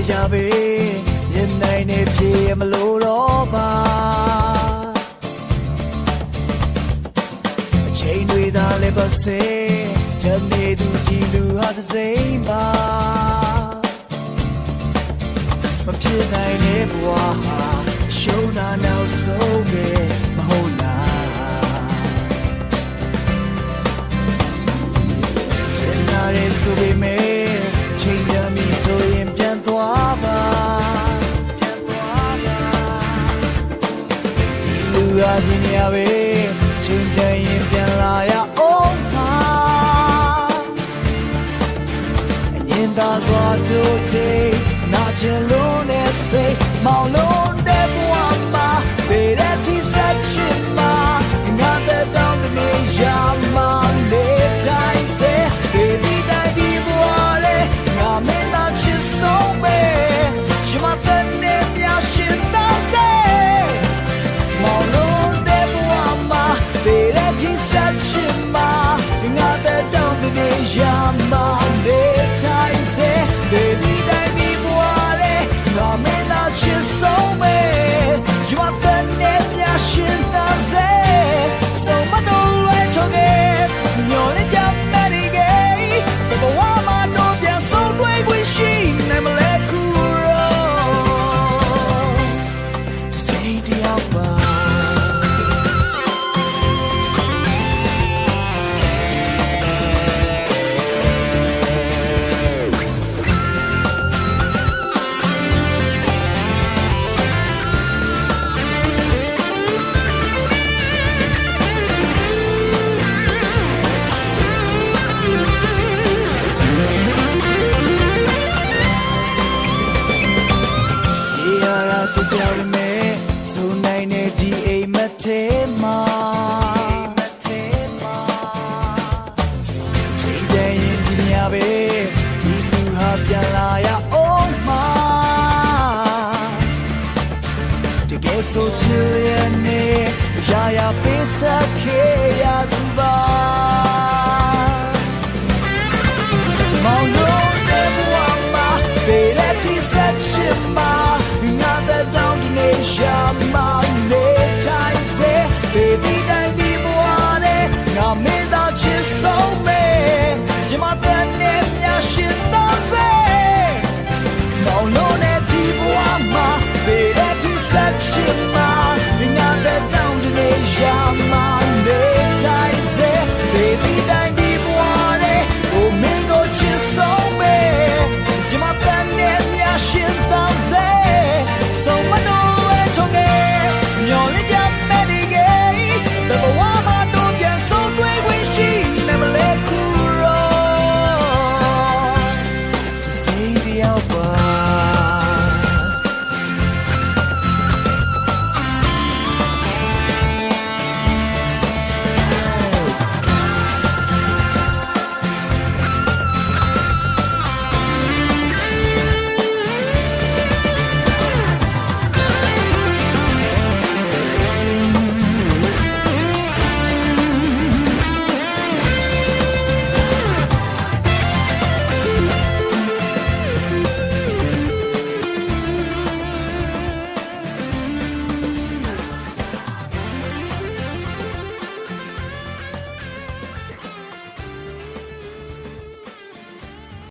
ကြပေညနိုင်နေပြေမလို့တော့ပါအချိန်တွေသာလည်းပါစေတနေ့သူဒီလူဟာတစ်စိမ့်ပါမဖြစ်နိုင်တဲ့ဘဝဟာရှုံးတာနောက်ဆုံးပဲမဟုတ်လားစင်နာရဲဆိုပေမဲ့ချိန်ရမီဆိုရင်ပြန်သွားပါဒီလူဟာဒီနေရာပဲချိန်တန်ရင်ပြန်လာရအောင်ပါအငင်းသားစွာတို့ထိနာချင်လို့နဲ့စိတ်မောင်လုံးတဲ့ဘဝမှာပေတဲ့ထိဆက်ချင်မှာငါတဲ့တောင်းနေရမှာလေတိုင်းစေပေဒီတိုင်းဒီဘဝလေးငါမင်းသားချစ်ဆုံးပဲရှင်မတဲ့နေမြရှင်သားစေမောင်လုံးတဲ့ဘဝမှာပေတဲ့ထိဆက်ချင်မှာငါတဲ့တောင်းနေရမှာလေတိုင်းစေပေဒီတိုင်းချစ်ဆုံးပဲyou are the name မြရှင်သားစေဆုံးမတော်လွယ်ချောခဲ့ညော်လေးကြမဲ့ဒီကေဘဝမှာတော့ပြန်ဆုံးတွေ့ခွင့်ရှိနိုင်မလဲခုရောစိတ်တရားပါကြောက်မဲ့ဆိုနိုင်တဲ့ဒီအိမ်မထဲမှာချိန်တန်ရင်ဒီနေရာပဲဒီလူဟာပြန်လာရအောင်မှာတကယ်ဆိုချင်ရနေရာရာပေးဆက်